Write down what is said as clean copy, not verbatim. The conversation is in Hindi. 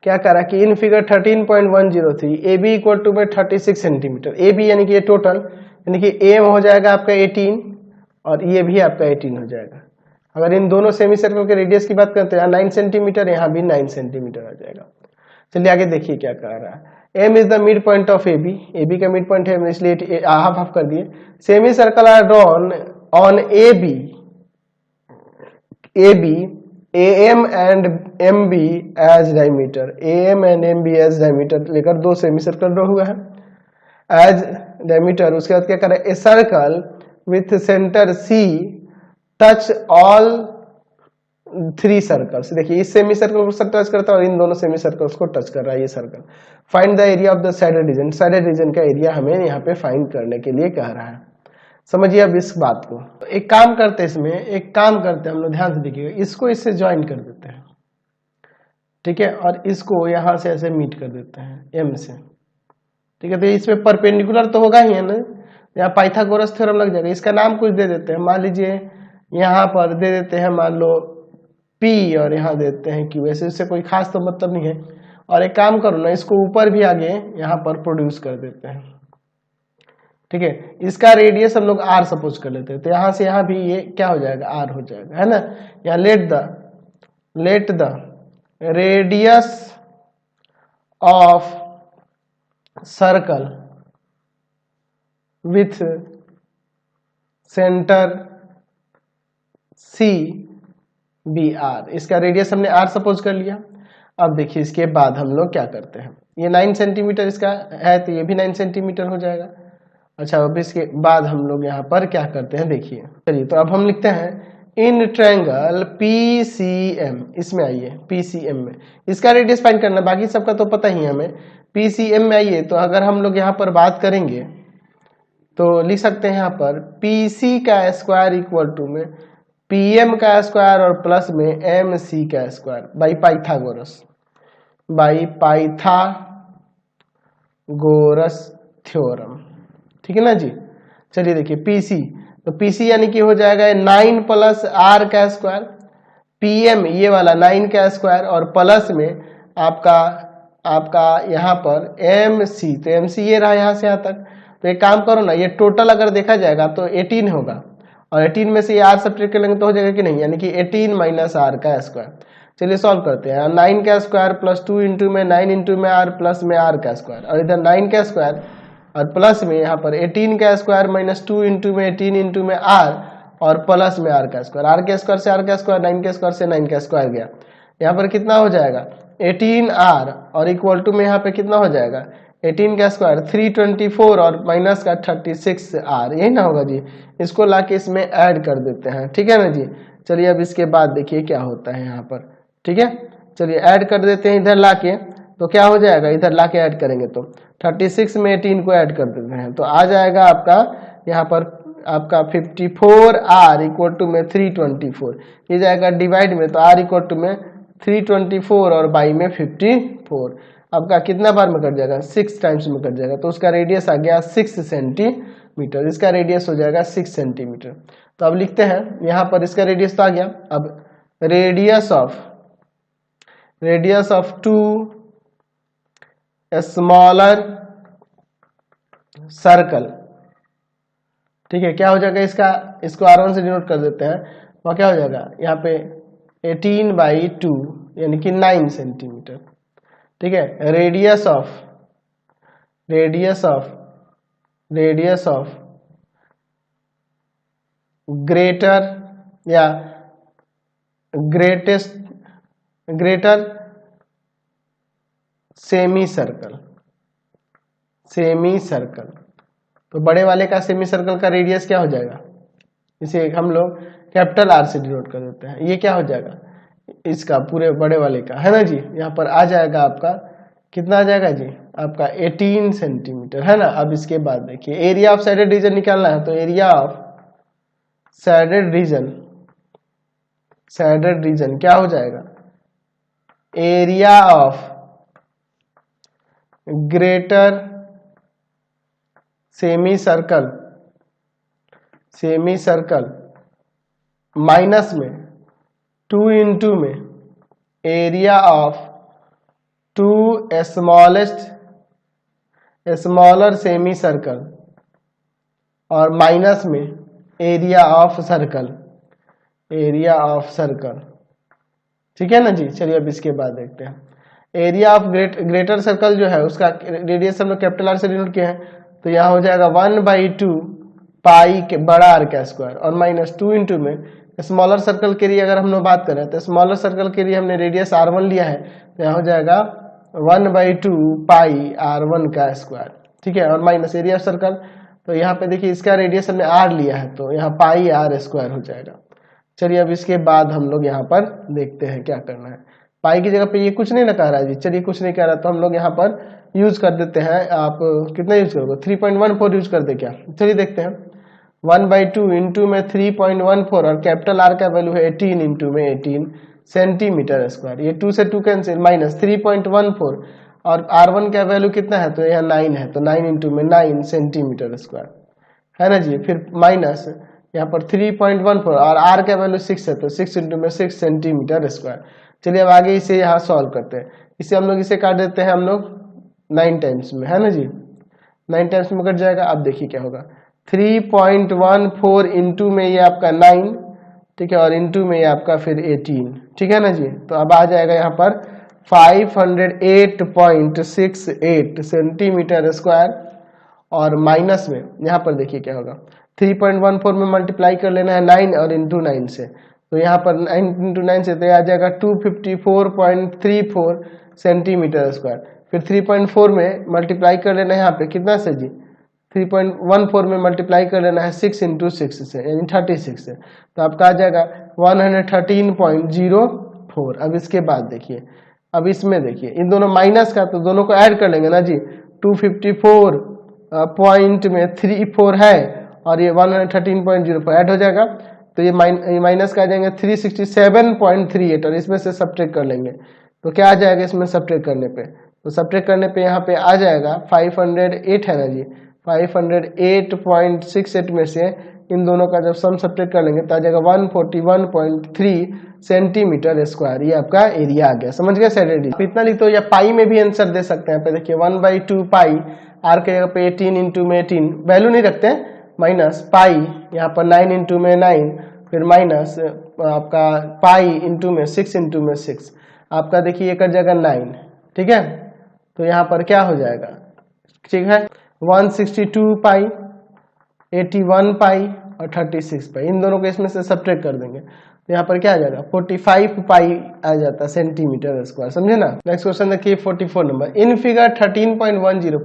क्या करा कि in figure 13.103 A B equal to में 36 सेंटीमीटर, ए बी यानी कि ये टोटल, यानी कि ए हो जाएगा आपका 18 और ये भी आपका 18 हो जाएगा। अगर इन दोनों सेमी सर्कल के रेडियस की बात करते हैं, 9 सेंटीमीटर, यहाँ भी 9 सेंटीमीटर आ जाएगा। चलिए आगे देखिए क्या कह रहा है। M is the mid point of A B का मिड पॉइंट है, इसलिए हाफ हाफ कर दिए। Semi circle are drawn on A B AM and MB as diameter, AM and MB as diameter लेकर दो सेमी सर्कल ड्रॉ हुआ है एज डायमीटर। उसके बाद क्या करें, a circle with centre C touch all 3 circles. देखिए इस सेमी सर्कल को टच करता है और इन दोनों सेमी सर्कल्स को टच कर रहा है ये circle. Find the area of the shaded region, shaded region का एरिया हमें यहाँ पे फाइंड करने के लिए कह रहा है। समझिए अब इस बात को। तो एक काम करते हैं, इसमें एक काम करते हैं हम लोग, ध्यान से देखिएगा, इसको इससे ज्वाइन कर देते हैं, ठीक है, और इसको यहां से ऐसे मीट कर देते हैं M से, ठीक है। तो इसमें परपेंडिकुलर तो होगा ही है ना, यहाँ पाइथागोरस थ्योरम लग जाएगा। इसका नाम कुछ दे देते हैं, मान लीजिए यहाँ पर दे देते हैं मान लो P और यहाँ देते हैं Q, ऐसे इससे कोई खास तो मतलब नहीं है। और एक काम करो ना, इसको ऊपर भी आगे यहाँ पर प्रोड्यूस कर देते हैं, ठीक है। इसका रेडियस हम लोग R सपोज कर लेते हैं, तो यहाँ से यहाँ भी ये क्या हो जाएगा, R हो जाएगा, है ना। यहाँ let the radius of circle with centre C B R, इसका रेडियस हमने R सपोज कर लिया। अब देखिए इसके बाद हम लोग क्या करते हैं, ये 9 सेंटीमीटर इसका है तो ये भी 9 सेंटीमीटर हो जाएगा। अच्छा, अब इसके बाद हम लोग यहाँ पर क्या करते हैं, देखिए चलिए, तो अब हम लिखते हैं इन ट्रायंगल PCM, इसमें आइए PCM में इसका रेडियस फाइंड करना, बाकी सबका तो पता ही है हमें। PCM में आइए, तो अगर हम लोग यहाँ पर बात करेंगे तो लिख सकते हैं यहाँ पर PC का स्क्वायर इक्वल टू में PM का स्क्वायर और प्लस में MC का स्क्वायर बाई पाइथागोरस थ्योरम, ठीक है ना जी। चलिए देखिए PC, तो PC यानी कि हो जाएगा 9 प्लस R का स्क्वायर, PM ये वाला 9 का स्क्वायर और प्लस में आपका यहाँ पर MC, तो MC ये रहा यहाँ से यहाँ तक। तो एक काम करो ना, ये टोटल अगर देखा जाएगा तो 18 होगा और 18 में से ये R सब्ट्रैक्ट कर लेंगे तो हो जाएगा कि नहीं, यानी कि 18 माइनस R का स्क्वायर। चलिए सॉल्व करते हैं। 9 का स्क्वायर प्लस 2 इंटू में 9 इंटू में R प्लस में R का स्क्वायर, और इधर 9 का स्क्वायर और प्लस में यहाँ पर 18 का स्क्वायर माइनस 2 इंटू में 18 इंटू में R और प्लस में R का स्क्वायर। R के स्क्वायर से R का स्क्वायर, 9 के स्क्वायर से 9 का स्क्वायर गया। यहाँ पर कितना हो जाएगा 18R और इक्वल टू में यहाँ पे कितना हो जाएगा 18 का स्क्वायर 324 और माइनस का 36R, यही ना होगा जी। इसको लाके इसमें ऐड कर देते हैं, ठीक है ना जी। चलिए अब इसके बाद देखिए क्या होता है यहाँ पर, ठीक है। चलिए ऐड कर देते हैं इधर लाके, तो क्या हो जाएगा, इधर लाके ऐड करेंगे तो 36 में 18 को ऐड कर देते हैं तो आ जाएगा आपका यहाँ पर आपका 54R इक्वल टू में 324, ये जाएगा डिवाइड में तो R इक्वल टू में 324 और बाई में 54, आपका कितना बार में कट जाएगा 6 टाइम्स में कट जाएगा, तो उसका रेडियस आ गया 6 सेंटीमीटर, इसका रेडियस हो जाएगा 6 सेंटीमीटर। तो अब लिखते हैं यहाँ पर इसका रेडियस तो आ गया। अब रेडियस ऑफ 2 स्मॉलर सर्कल, ठीक है, क्या हो जाएगा इसका, इसको R1 से डिनोट कर देते हैं, वह क्या हो जाएगा यहाँ पे 18/2 यानी कि 9 सेंटीमीटर, ठीक है। रेडियस ऑफ ग्रेटर या ग्रेटर सेमी सर्कल, तो बड़े वाले का सेमी सर्कल का रेडियस क्या हो जाएगा, इसे हम लोग कैपिटल R से डिनोट कर देते हैं। ये क्या हो जाएगा इसका पूरे बड़े वाले का, है ना जी। यहाँ पर आ जाएगा आपका कितना आ जाएगा जी, आपका 18 सेंटीमीटर, है ना। अब इसके बाद देखिए एरिया ऑफ साइडेड रीजन निकालना है, तो एरिया ऑफ साइडेड रीजन क्या हो जाएगा, area of greater semi circle minus में 2 इंटू में area of smaller semi circle और माइनस में एरिया ऑफ सर्कल, ठीक है ना जी। चलिए अब इसके बाद देखते हैं एरिया ऑफ ग्रेटर सर्कल जो है उसका रेडियस हम लोग कैपिटल आर से डिनोट किया है, तो यहाँ हो जाएगा 1/2 पाई के बड़ा आर का स्क्वायर और माइनस 2 इंटू में स्मॉलर सर्कल के लिए अगर हम लोग बात करें तो स्मॉलर सर्कल के लिए हमने रेडियस r1 लिया है, तो यहाँ हो जाएगा 1/2 पाई r1 का स्क्वायर, ठीक है। और माइनस एरिया ऑफ सर्कल, तो यहाँ पे देखिए इसका रेडियस हमने r लिया है, तो यहाँ पाई r स्क्वायर हो जाएगा। चलिए अब इसके बाद हम लोग यहाँ पर देखते हैं क्या करना है। पाई की जगह पे ये कुछ नहीं ना कह रहा है जी, चलिए कुछ नहीं कह रहा तो हम लोग यहाँ पर यूज कर देते हैं। आप कितना यूज करोगे? 3.14 यूज कर दे क्या? चलिए देखते हैं 1/2 इंटू में 3.14 और कैपिटल आर का वैल्यू है 18 इंटू में 18 सेंटीमीटर स्क्वायर। ये 2 से 2 कैंसिल, माइनस 3.14 और r1 का वैल्यू कितना है? तो यहाँ 9 है, तो 9 इंटू में 9 सेंटीमीटर स्क्वायर, है ना जी। फिर माइनस यहाँ पर 3.14 और r का वैल्यू 6 है, तो 6 इंटू में 6 सेंटीमीटर स्क्वायर। चलिए अब आगे इसे यहाँ सॉल्व करते हैं। इसे हम लोग इसे काट देते हैं हम लोग 9 टाइम्स में, है ना जी। 9 टाइम्स में कट जाएगा। अब देखिए क्या होगा, 3.14 इंटू में ये आपका 9, ठीक है, और इंटू में ये आपका फिर 18, ठीक है ना जी। तो अब आ जाएगा यहाँ पर 508.68 सेंटीमीटर स्क्वायर और माइनस में यहाँ पर देखिए क्या होगा, 3.14 में मल्टीप्लाई कर लेना है 9 और इंटू 9 से, तो यहाँ पर 9 इंटू 9 से तो आ जाएगा 254.34 सेंटीमीटर स्क्वायर। फिर 3.4 में मल्टीप्लाई कर लेना है यहाँ पे कितना से जी, 3.14 में मल्टीप्लाई कर लेना है 6 इंटू 6 से, यानी 36 से, तो आपका आ जाएगा 113.04। अब इसके बाद देखिए, अब इसमें देखिए इन दोनों माइनस का, तो दोनों को ऐड कर लेंगे ना जी। 254.34 है और ये 113.04 ऐड हो जाएगा, तो ये माइनस का आ जाएंगे 367.38 और इसमें से सब्ट्रैक्ट कर लेंगे, तो क्या आ जाएगा इसमें सब्ट्रैक्ट करने पे? तो सब्ट्रैक्ट करने पे यहाँ पे आ जाएगा 508 है ना जी, 508.68 में से इन दोनों का जब सम सब्ट्रैक्ट कर लेंगे तो आ जाएगा 141.3 सेंटीमीटर स्क्वायर। ये आपका एरिया आ गया, समझ गया सर? रेडी इतना लिख दो, या पाई में भी आंसर दे सकते हैं। पे देखिए 1/2 पाई, आर के जगह पे 18 इंटू में 18 वैल्यू नहीं रखते हैं, माइनस पाई यहाँ पर 9 इंटू में 9, फिर माइनस आपका पाई इंटू में 6 इंटू में 6, आपका देखिए एक जगह 9, ठीक है। तो यहाँ पर क्या हो जाएगा, ठीक है, 162 पाई, 81 पाई और 36 पाई, इन दोनों को इसमें से सब्ट्रैक्ट कर देंगे तो यहाँ पर क्या आ जाएगा 45 पाई आ जाता है सेंटीमीटर स्क्वायर, समझे ना। नेक्स्ट क्वेश्चन देखिए 44 नंबर, इन फिगर 13.10